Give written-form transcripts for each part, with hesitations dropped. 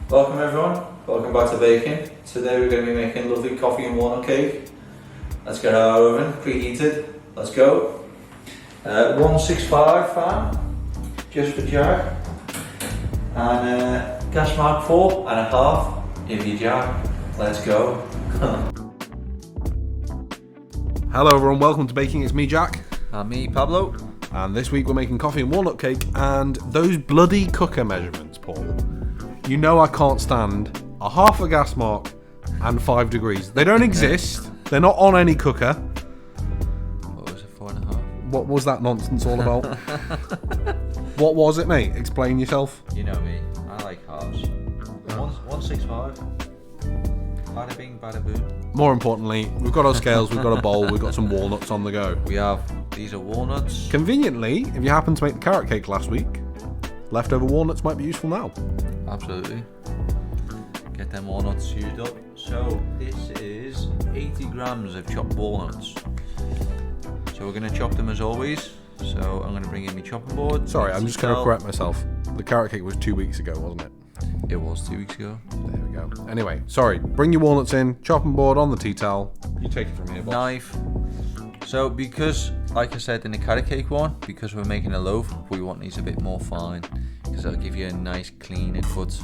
Welcome everyone, welcome back to baking. Today we're going to be making lovely coffee and walnut cake. Let's get our oven preheated, let's go. 165 fan, just for Jack. And gas mark 4.5 if you Jack. Let's go. Hello everyone, welcome to Baking. It's me, Jack. And me, Pablo. And this week we're making coffee and walnut cake, and those bloody cooker measurements, Paul. You know I can't stand a half a gas mark and 5 degrees. They don't exist. They're not on any cooker. What was it, 4.5? What was that nonsense all about? What was it, mate? Explain yourself. You know me, I like halves. 165. Bada bing, bada boom. More importantly, we've got our scales, we've got a bowl, we've got some walnuts on the go. We have, these are walnuts. Conveniently, if you happened to make the carrot cake last week, leftover walnuts might be useful now. Absolutely. Get them walnuts used up. So this is 80 grams of chopped walnuts. So we're going to chop them as always. So I'm going to bring in my chopping board. Sorry, I'm just going to correct myself. The carrot cake was 2 weeks ago, wasn't it? It was 2 weeks ago. There we go. Anyway, sorry. Bring your walnuts in. Chopping board on the tea towel. You take it from here, boss. Knife. So because, like I said in the carrot cake one, because we're making a loaf, we want these a bit more fine, because that'll give you a nice cleaner cut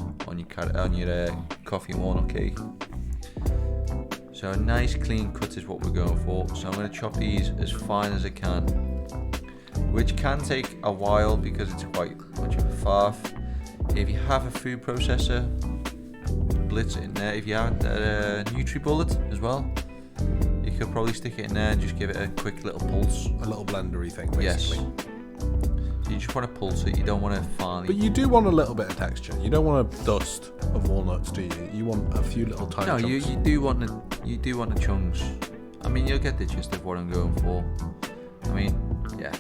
on your coffee and walnut cake. So a nice clean cut is what we're going for. So I'm going to chop these as fine as I can, which can take a while because it's quite much of a faff. If you have a food processor, blitz it in there. If you have a NutriBullet as well, you could probably stick it in there and just give it a quick little pulse. A little blendery thing, basically. Yes. So you just want to pulse it, you don't want to finely... But you do want a little bit of texture. You don't want a dust of walnuts, do you? You want a few little tiny chunks. No, you do want the chunks. I mean, you'll get the gist of what I'm going for. I mean, yeah.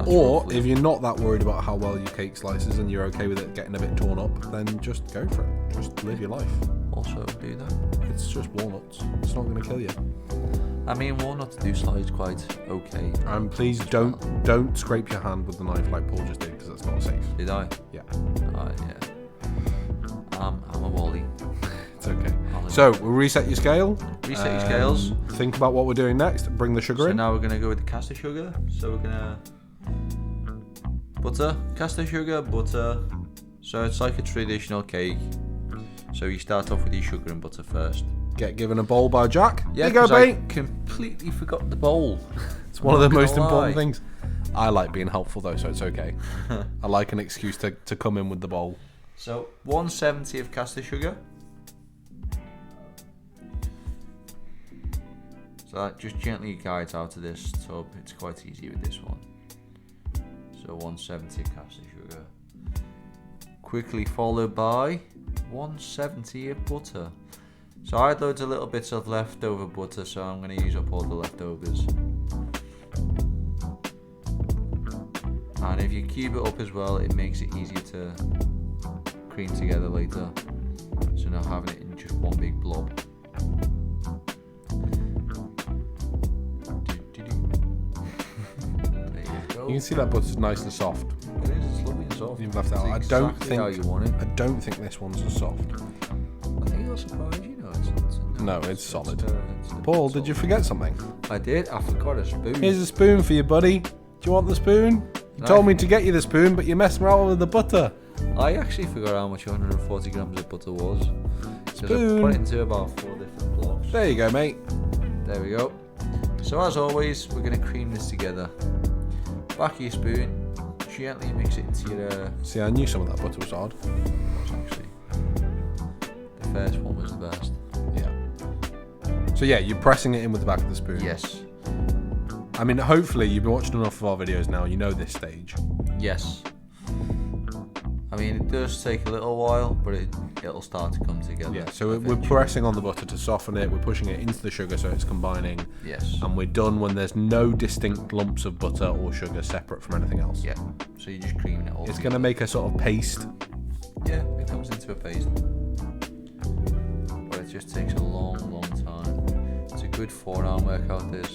Or, roughly. if you're not that worried about how well your cake slices and you're okay with it getting a bit torn up, then just go for it. Just live your life. Also do that. It's just walnuts. It's not going to kill you. I mean, walnuts do slice quite okay. And please don't scrape your hand with the knife like Paul just did, because that's not safe. Did I? Yeah. Yeah. I'm a wally. It's okay. So, we'll reset your scale. Reset your scales. Think about what we're doing next. Bring the sugar in. So now we're going to go with the caster sugar. So we're going to... Butter. Caster sugar, butter. So it's like a traditional cake. So you start off with your sugar and butter first. Get given a bowl by Jack. Yeah, Here you go, mate. I completely forgot the bowl. It's one of the most important things. I like being helpful though, so it's okay. I like an excuse to come in with the bowl. So 170 of caster sugar. So that just gently guides out of this tub. It's quite easy with this one. So 170 of caster sugar. Quickly followed by 170 of butter. So I had loads of little bits of leftover butter, so I'm going to use up all the leftovers. And if you cube it up as well, it makes it easier to cream together later. So now having it in just one big blob. There you go. You can see that butter's nice and soft. It is, it's lovely and soft. You've left it out. I It's don't exactly think how you want it. I don't think this one's as soft. I think it'll surprise you. No, it's solid. It's Paul, did you forget something? I did. I forgot a spoon. Here's a spoon for you, buddy. Do you want the spoon? You told me to get you the spoon, but you're messing around with the butter. I actually forgot how much 140 grams of butter was. So I Spoon. put it into about 4 different blocks. There you go, mate. There we go. So as always, we're going to cream this together. Back of your spoon, gently mix it into your... See, I knew some of that butter was hard. Actually, the first one was the best. Yeah. So yeah, you're pressing it in with the back of the spoon. Yes. I mean, hopefully you've been watching enough of our videos now. You know this stage. Yes. I mean, it does take a little while, but it'll start to come together. Yeah. So we're pressing on the butter to soften it. We're pushing it into the sugar so it's combining. Yes. And we're done when there's no distinct lumps of butter or sugar separate from anything else. Yeah. So you're just creaming it all. It's going to make a sort of paste. Yeah, it comes into a paste. But it just takes a long, long time. It's a good 4-hour workout, this.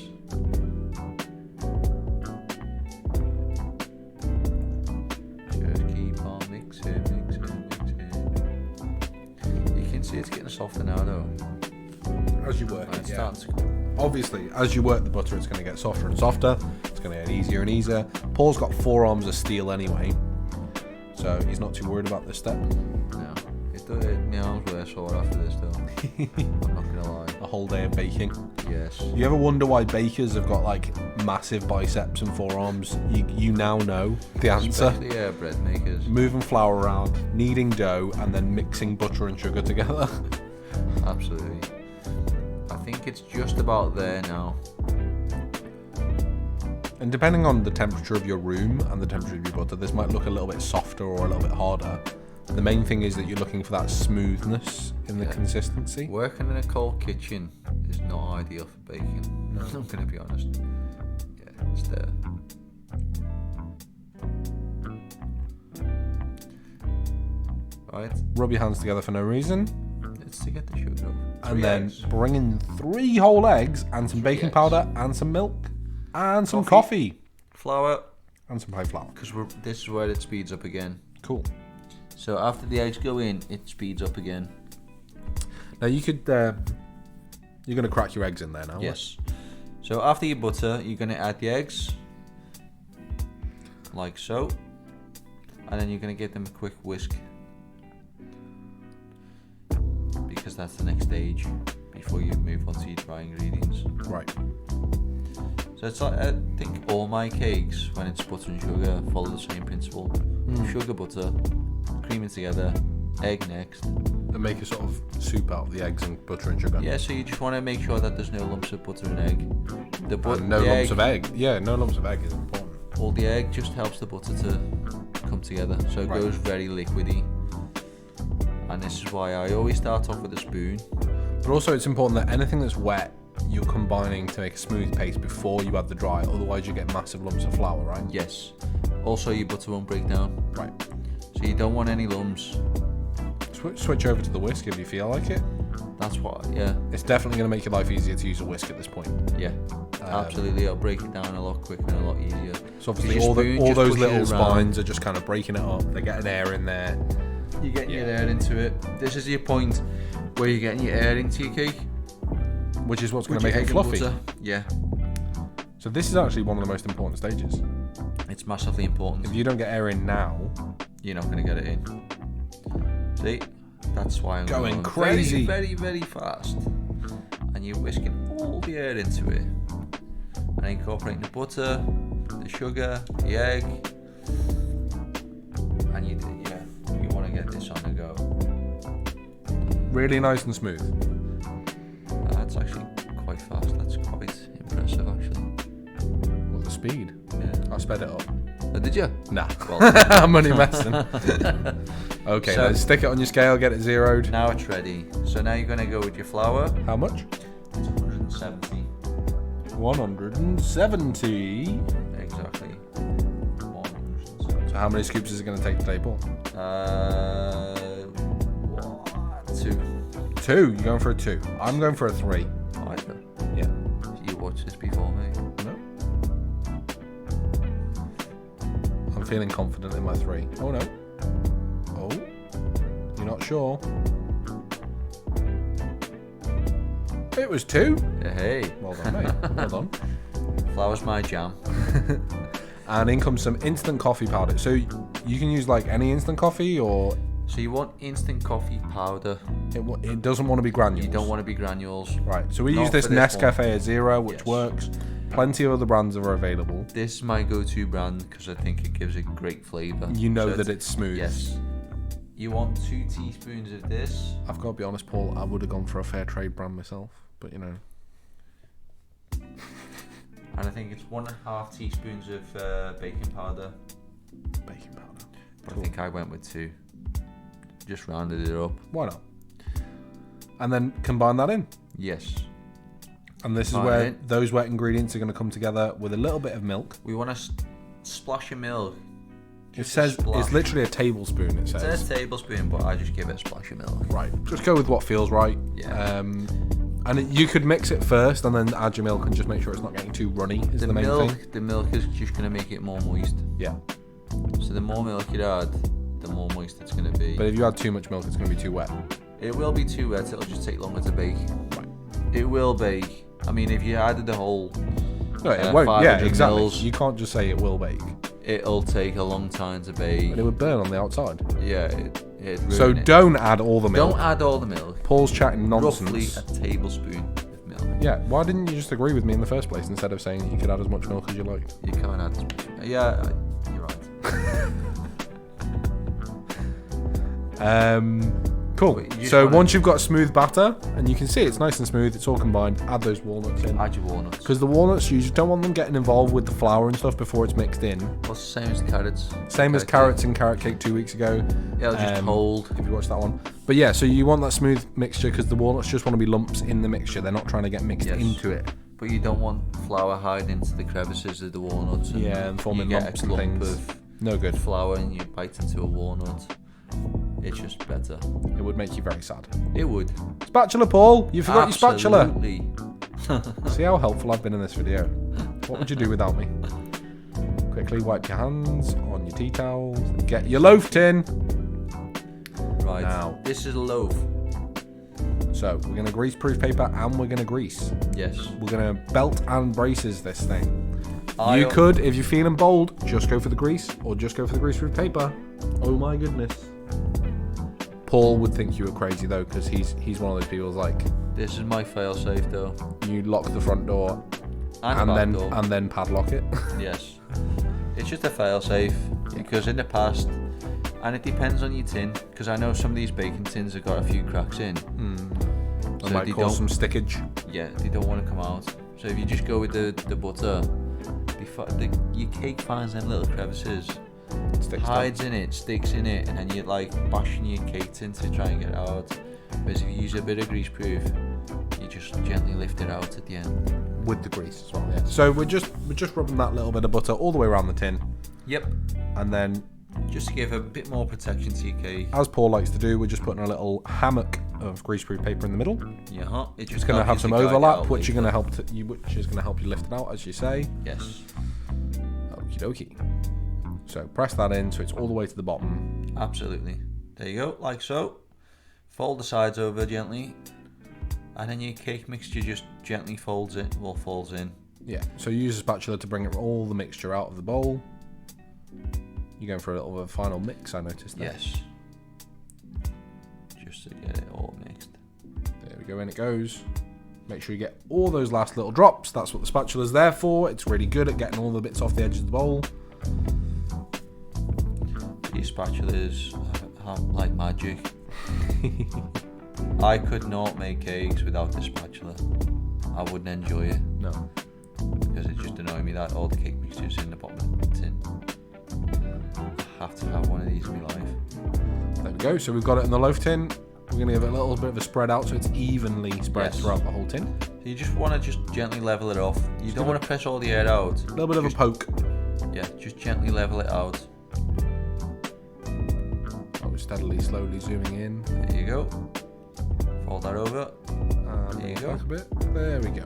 Just keep on mixing. softer now though. As you work It's it, yeah. starting to... Obviously, as you work the butter, it's going to get softer and softer. It's going to get easier and easier. Paul's got 4 arms of steel anyway, so he's not too worried about this step. No. My arms were sore after this though. I'm not gonna lie. A whole day of baking. Yes. You ever wonder why bakers have got like massive biceps and forearms? You now know the answer. Especially bread makers. Moving flour around, kneading dough, and then mixing butter and sugar together. Absolutely. I think it's just about there now. And depending on the temperature of your room and the temperature of your butter, this might look a little bit softer or a little bit harder. The main thing is that you're looking for that smoothness in the consistency. Working in a cold kitchen is not ideal for baking. No. I'm going to be honest. Yeah, it's there. Right. Rub your hands together for no reason. It's to get the sugar off. And then eggs. bring in 3 whole eggs and some baking eggs. powder and some milk and some coffee. Flour. And some plain flour. Because this is where it speeds up again. Cool. So after the eggs go in, it speeds up again. Now you could, you're going to crack your eggs in there now. Yes. So after your butter, you're going to add the eggs. Like so. And then you're going to give them a quick whisk. Because that's the next stage before you move on to your dry ingredients. Right. So it's like, I think all my cakes, when it's butter and sugar, follow the same principle. Sugar, butter, cream it together, egg next. And make a sort of soup out of the eggs and butter and sugar. Yeah, so you just want to make sure that there's no lumps of butter and egg. And no lumps of egg. Yeah, no lumps of egg is important. All the egg just helps the butter to come together, so it goes very liquidy. And this is why I always start off with a spoon. But also it's important that anything that's wet, you're combining to make a smooth paste before you add the dry, otherwise you get massive lumps of flour, right? Yes. Also, your butter won't break down. Right. So you don't want any lumps. Switch over to the whisk if you feel like it. That's what, yeah. It's definitely going to make your life easier to use a whisk at this point. Yeah, absolutely. It'll break it down a lot quicker and a lot easier. So obviously Your all spoon those just little pushes it around. spines are just kind of breaking it up. They're getting air in there. You're getting your air into it. This is your point where you're getting your air into your cake. Which is what's going With to make your it egg and fluffy. butter. Yeah. So this is actually one of the most important stages. It's massively important. If you don't get air in now, You're not going to get it in. See? That's why I'm Going crazy. Very, very, very fast. And you're whisking all the air into it. And incorporating the butter, the sugar, the egg. And you want to get this on the go. really nice and smooth. That's actually quite fast. That's quite impressive, actually. Well, the speed. Yeah. I sped it up. Oh, did you? Nah. Well, I'm only messing. Okay, So- let's stick it on your scale, get it zeroed. now it's ready. So now you're going to go with your flour. How much? It's 170. 170. Exactly. 170. So how many scoops is it going to take today, Paul? 2. 2. You're going for a 2. I'm going for a 3. Either. Yeah. You watched this before me. No. I'm feeling confident in my 3. Oh no. Oh. You're not sure? It was 2. Yeah, hey. Well done, mate. Well done. Flour's my jam. And in comes some instant coffee powder. So you can use like any instant coffee, or So you want instant coffee powder. it doesn't want to be granules. You don't want to be granules. Right. So we Not use this for this Nescafe Zero, which Yes. works. Plenty of other brands are available. This is my go-to brand because I think it gives a great flavour. You know So that it's smooth. Yes. You want 2 teaspoons of this. I've got to be honest, Paul. I would have gone for a fair trade brand myself, but you know. And I think it's 1.5 teaspoons of baking powder. Baking powder. But Cool. I think I went with 2. Just rounded it up. Why not? And then combine that in. Yes. And this is Combine where it. those wet ingredients are going to come together with a little bit of milk. We want to splash of milk. It Just a says splash. it's literally a tablespoon. It It says. says tablespoon, but I just give it a splash of milk. Right. Just go with what feels right. Yeah. And you could mix it first and then add your milk and just make sure it's not getting too runny. Is the main thing. The milk is just going to make it more moist. Yeah. So the more milk you add, the more moist it's going to be. But if you add too much milk, it's going to be too wet. It will be too wet. It'll just take longer to bake. Right. It will bake. I mean, if you added the whole No, it won't. Yeah, 500 exactly. mils, You can't just say it will bake. it'll take a long time to bake. And it would burn on the outside. Yeah, it'd ruin So it. don't add all the milk. Don't add all the milk. Paul's chatting nonsense. Roughly a tablespoon of milk. Yeah, why didn't you just agree with me in the first place instead of saying that you could add as much milk as you liked? You can't add as much. Yeah, you're right. Cool. But you just So wanna- once you've got a smooth batter, and you can see it's nice and smooth, it's all combined, add those walnuts in. Add your walnuts. Because the walnuts, you just don't want them getting involved with the flour and stuff before it's mixed in. Well, it's the same as the carrots. Same as carrots and carrot cake 2 weeks ago. Yeah, it'll just hold. If you watched that one. But yeah, so you want that smooth mixture because the walnuts just want to be lumps in the mixture. They're not trying to get mixed Yes. into it. But you don't want flour hiding into the crevices of the walnuts. And forming you get lumps a and clump things. of No good. flour and you bite into a walnut. It's just better. It would make you very sad. It would. Spatula, Paul! You forgot your spatula! Absolutely. See how helpful I've been in this video. What would you do without me? Quickly wipe your hands on your tea towels. Get your loaf tin. Right. Now. This is a loaf. So we're going to grease-proof paper and we're going to grease. Yes. We're going to belt and braces this thing. I- You could, if you're feeling bold, just go for the grease or just go for the grease-proof paper. Oh my goodness. Paul would think you were crazy though, because he's one of those people who's like, This is my fail-safe though. you lock the front door And back door. and then padlock it. Yes. It's just a fail-safe because in the past, and it depends on your tin, because I know some of these baking tins have got a few cracks in. That So might they cause some don't- stickage. Yeah, they don't want to come out. So if you just go with the butter, your cake finds them little crevices, Sticks down. hides in it, sticks in it, and then you're like bashing your cake tin to try and get it out. Whereas if you use a bit of grease-proof, you just gently lift it out at the end. With the grease as well, yeah. So we're just rubbing that little bit of butter all the way around the tin, Yep. and then, Just to give a bit more protection to your cake. as Paul likes to do, we're just putting a little hammock of grease-proof paper in the middle. Yeah, it's It's going to have some overlap, which is going to help you lift it out, as you say. Yes. Okie dokie. So press that in so it's all the way to the bottom. Absolutely. There you go, like so. Fold the sides over gently, and then your cake mixture just gently falls in. Yeah. So you use a spatula to bring all the mixture out of the bowl. You're going for a little bit of a final mix, I noticed there. Yes. Just to get it all mixed. There we go, in it goes. Make sure you get all those last little drops. That's what the spatula's there for. It's really good at getting all the bits off the edges of the bowl. These spatulas are like magic. I could not make cakes without this spatula. I wouldn't enjoy it No. because it just annoys me that all the cake mixture's in the bottom of the tin. I have to have one of these in my life. There we go. So we've got it in the loaf tin. We're going to give it a little bit of a spread out so it's evenly spread Yes. throughout the whole tin. So you just want to just gently level it off. You don't want to press all the air out. A little bit of a poke. Yeah, just gently level it out. Oh, steadily, slowly zooming in. There you go. Fold that over. And There you bring it go. back a bit. There we go.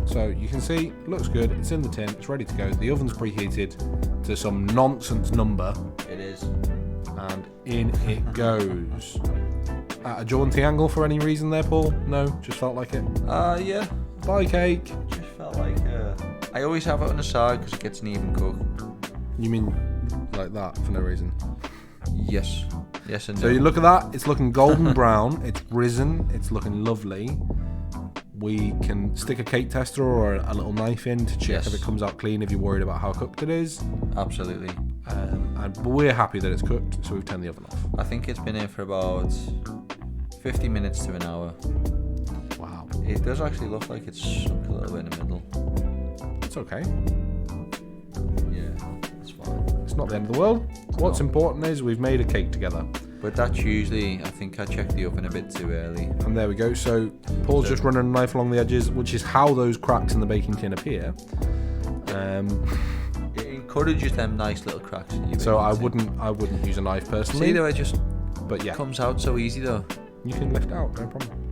So you can see, looks good. It's in the tin. It's ready to go. The oven's preheated to some nonsense number. It is. And in it goes. At a jaunty angle for any reason there, Paul? No, just felt like it. Yeah. Bye, cake. Just felt like. I always have it on the side because it gets an even cook. You mean like that for no reason? Yes. Yes and So no. you look at that. It's looking golden brown. It's risen. It's looking lovely. We can stick a cake tester or a little knife in to check Yes. if it comes out clean if you're worried about how cooked it is. Absolutely. But we're happy that it's cooked, so we've turned the oven off. I think it's been in for about 50 minutes to an hour. Wow. It does actually look like it's sunk a little bit in the middle. It's okay. Yeah, it's fine. It's not the end of the world. What's important is we've made a cake together. But that's usually, I think I checked the oven a bit too early. And there we go. So Paul's just running a knife along the edges, which is how those cracks in the baking tin appear. It encourages them nice little cracks in your So baking tin. I wouldn't use a knife personally. See though, it just But yeah, comes out so easy though. you can lift out, no problem.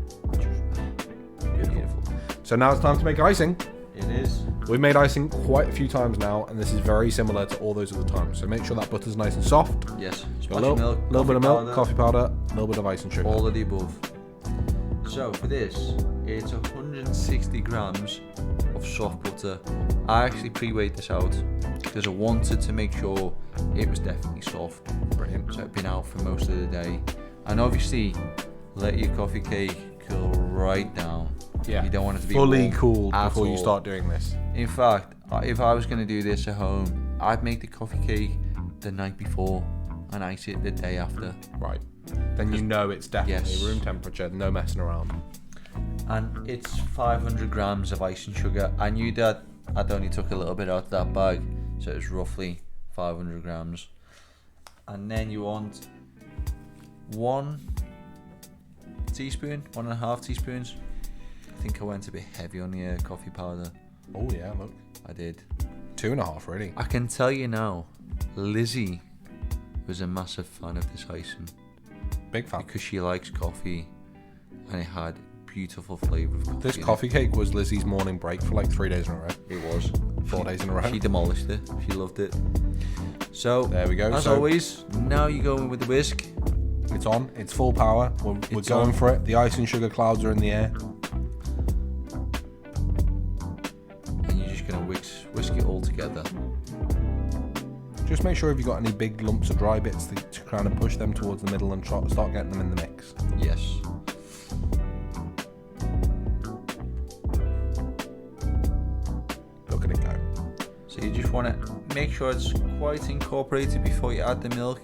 Beautiful. So now it's time to make icing. It is. We've made icing quite a few times now, and this is very similar to all those other times. So make sure that butter's nice and soft. Yes. A Splash little, of milk, little bit of milk, powder, coffee powder, a little bit of icing sugar. all of the above. So for this, it's 160 grams of soft butter. I actually pre-weighed this out because I wanted to make sure it was definitely soft. Brilliant. So it'd been out for most of the day. And obviously, let your coffee cake cool right down. Yeah. You don't want it to be fully warm cooled at before you all. start doing this. In fact, if I was going to do this at home, I'd make the coffee cake the night before and ice it the day after. Right. Then you know it's definitely Yes. room temperature, no messing around. And it's 500 grams of icing sugar. I knew that I'd only took a little bit out of that bag, so it's roughly 500 grams. And then you want 1 teaspoon, 1.5 teaspoons. I think I went a bit heavy on the coffee powder. Oh yeah, look. I did. 2.5 really. I can tell you now, Lizzie was a massive fan of this icing Big fan. because she likes coffee and it had beautiful flavour of coffee. This in it. coffee cake was Lizzie's morning break for like 3 days in a row. It was. 4 days in a row. She demolished it. She loved it. So, There we go. as So- always, now you go in with the whisk. It's on. It's full power. We're It's going on. for it. The icing sugar clouds are in the air. And you're just going to whisk it all together. Just make sure if you've got any big lumps of dry bits to kind of push them towards the middle and start getting them in the mix. Yes. Look at it go. So you just want to make sure it's quite incorporated before you add the milk.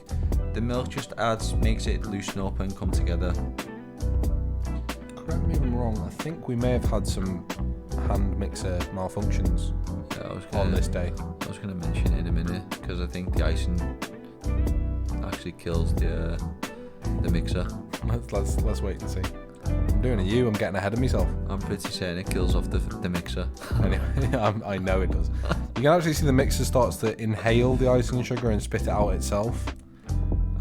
The milk just makes it loosen up and come together. Correct me if I'm wrong. I think we may have had some hand mixer malfunctions Yeah, on this day. I was going to mention it in a minute because I think the icing actually kills the mixer. Let's wait and see. I'm doing a U. I'm getting ahead of myself. I'm pretty certain it kills off the mixer. Anyway, I know it does. You can actually see the mixer starts to inhale the icing sugar and spit it out itself.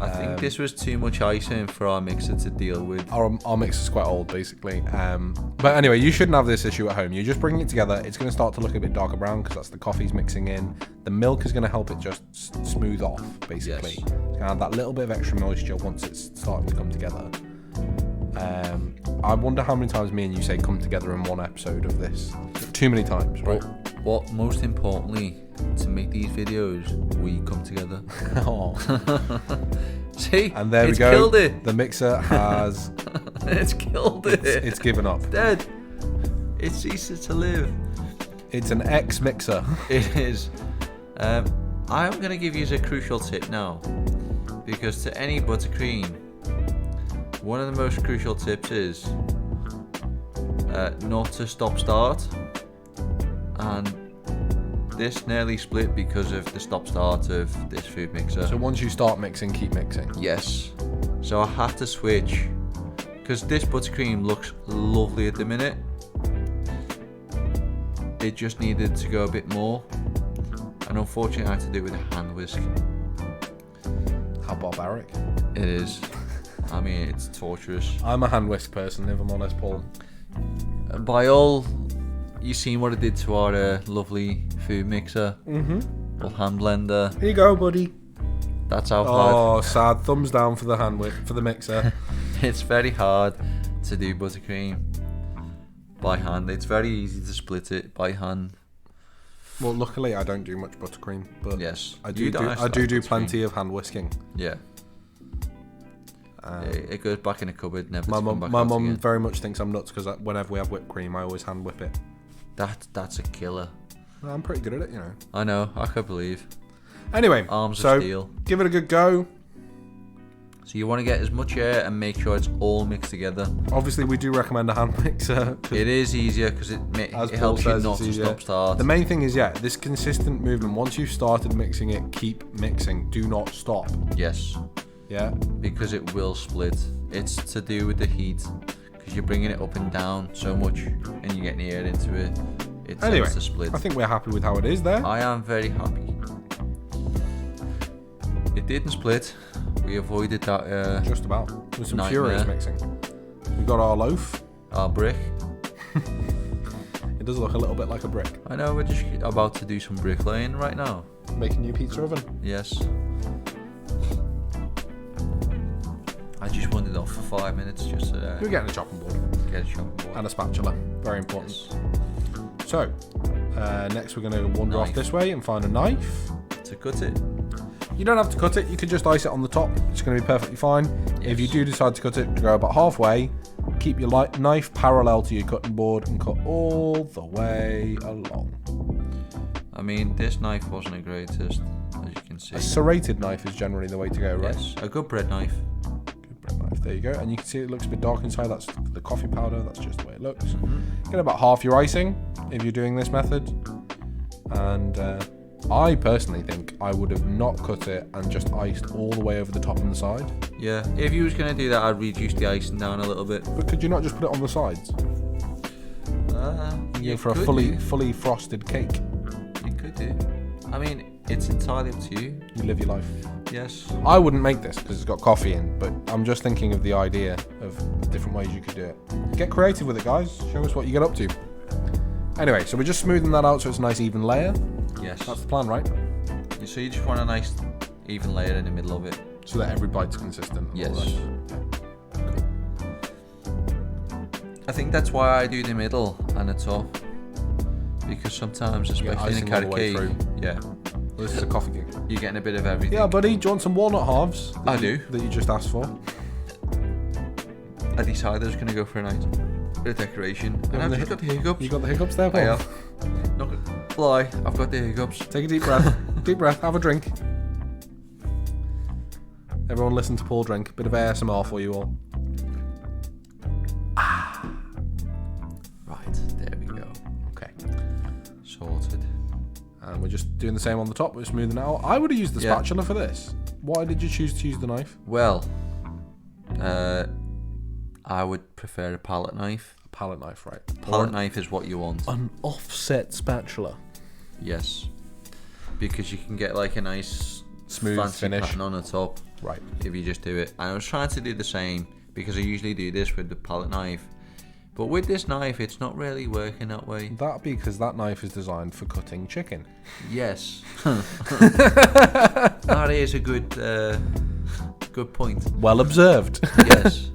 I think this was too much icing for our mixer to deal with. Our mixer's quite old, basically. But anyway, you shouldn't have this issue at home. You just bring it together. It's going to start to look a bit darker brown because that's the coffee's mixing in. The milk is going to help it just smooth off, basically. Yes. It's going to add that little bit of extra moisture once it's starting to come together. I wonder how many times me and you say come together in one episode of this. Too many times, right? What most importantly, to make these videos, we come together. Oh. See? And there we It's go. killed it. The mixer has It's killed it. it's given up. Dead. It ceases to live. It's an X mixer. It is. I am going to give you a crucial tip now, because to any buttercream, one of the most crucial tips is not to stop-start, and this nearly split because of the stop-start of this food mixer. So once you start mixing, keep mixing. Yes. So I had to switch, because this buttercream looks lovely at the minute. It just needed to go a bit more, and unfortunately I had to do it with a hand whisk. How barbaric. It is. I mean, it's torturous. I'm a hand whisk person, if I'm honest, Paul. And by all, you seen what it did to our lovely food mixer, or hand blender. Here you go, buddy. That's how Oh, sad. Thumbs down for the hand whisk, for the mixer. hard. It's very hard to do buttercream by hand. It's very easy to split it by hand. Well, luckily I don't do much buttercream, but Yes. I You do don't do actually I do like do buttercream. plenty of hand whisking. Yeah. It goes back in the cupboard, never My to come back mum out again. very much thinks I'm nuts because whenever we have whipped cream, I always hand whip it. That's a killer. Well, I'm pretty good at it, you know. I know. I could believe. Anyway, Arms so of steel. give it a good go. So you want to get as much air and make sure it's all mixed together. Obviously, we do recommend a hand mixer. 'Cause It is easier because as it Paul helps you says, not it's to easier. stop-start. The main thing is, this consistent movement. Once you've started mixing it, keep mixing. Do not stop. Yes, Yeah. because it will split. It's to do with the heat, because you're bringing it up and down so much and you're getting air into it. It Anyway, tends to split. I think we're happy with how it is there. I am very happy. It didn't split. We avoided that Just about. With some Nightmare. furious mixing. We've got our loaf. our brick. It does look a little bit like a brick. I know we're just about to do some bricklaying right now. Making new pizza oven. Yes. I just wandered off for 5 minutes just We're to getting a chopping board. Get a chopping board. And a spatula. Very important. Yes. So, next we're going to wander off Knife. this way and find a knife. To cut it. You don't have to cut it. You could just ice it on the top. It's going to be perfectly fine. If you Yes. do decide to cut it, go about halfway. Keep your knife parallel to your cutting board and cut all the way along. I mean, this knife wasn't the greatest, as you can see. A serrated knife is generally the way to go, right? Yes, a good bread knife. Good bread knife. There you go. And you can see it looks a bit dark inside. That's the coffee powder. That's just the way it looks. Get about half your icing if you're doing this method. And I personally think I would have not cut it and just iced all the way over the top and the side. Yeah, if you was going to do that, I'd reduce the icing down a little bit. But could you not just put it on the sides? You For a could fully frosted cake. You could do. I mean, it's entirely up to you. You live your life. Yes. I wouldn't make this because it's got coffee in, but I'm just thinking of the idea of different ways you could do it. Get creative with it, guys. Show us what you get up to. Anyway, so we're just smoothing that out so it's a nice even layer. Yes. That's the plan, right? So you just want a nice even layer in the middle of it. So that every bite's consistent. and all Yes. that. I think that's why I do the middle and the top. Because sometimes, especially in a icing all carrot the way cake, through. yeah, Well, this is a coffee cake. you're getting a bit of everything. Yeah, buddy. Do you want some walnut halves? I do. That you just asked for. I decided I was going to go for a nice bit of decoration. And I've just got the hiccups. You got the hiccups there, I Paul? have. Not gonna lie, I've got the hiccups. Take a deep breath. Deep breath. Have a drink. Everyone listen to Paul drink. Bit of ASMR for you all. Right, there we go. Okay. Sorted. And we're just doing the same on the top. We're smoothing it out. I would have used the Yeah. spatula for this. Why did you choose to use the knife? Well, I would prefer a palette knife. A palette knife, right? Palette knife is what you want. An offset spatula. Yes. Because you can get like a nice Smooth fancy finish. pattern on the top Right. if you just do it. And I was trying to do the same because I usually do this with the palette knife. But with this knife, it's not really working that way. That because that knife is designed for cutting chicken. Yes. That is a good point. Well observed. Yes.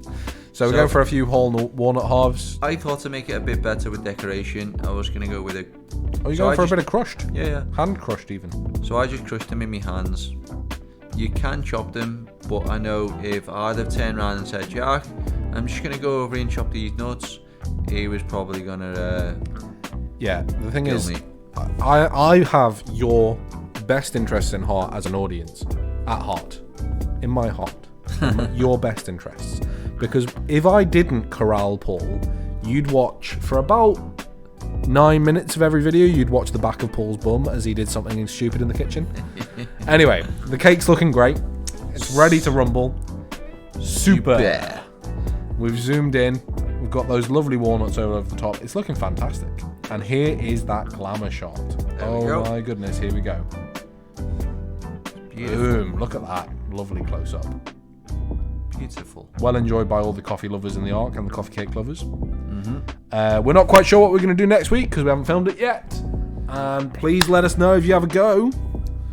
So we're going for a few whole walnut halves. I thought to make it a bit better with decoration, I was going to go with a... Oh, you're So going I for a just- bit of crushed? Yeah. Hand crushed even. So I just crushed them in my hands. You can chop them, but I know if I'd have turned around and said, Jack, I'm just going to go over and chop these nuts, he was probably going to Yeah, the thing kill is, me. I have your best interests in heart as an audience. At heart. In my heart. Your best interests. Because if I didn't corral Paul, you'd watch for about 9 minutes of every video, you'd watch the back of Paul's bum as he did something stupid in the kitchen. Anyway, the cake's looking great. It's ready to rumble. Super. We've zoomed in. We've got those lovely walnuts over the top. It's looking fantastic. And here is that glamour shot. There we go. My goodness, here we go. Beautiful. Boom, look at that. Lovely close up. Beautiful. Well enjoyed by all the coffee lovers in the Ark and the coffee cake lovers. We're not quite sure what we're going to do next week because we haven't filmed it yet. And please let us know if you have a go.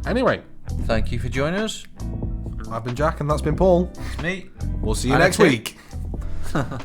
Anyway, Thank you for joining us. I've been Jack and that's been Paul. It's me. We'll see you And next that's week.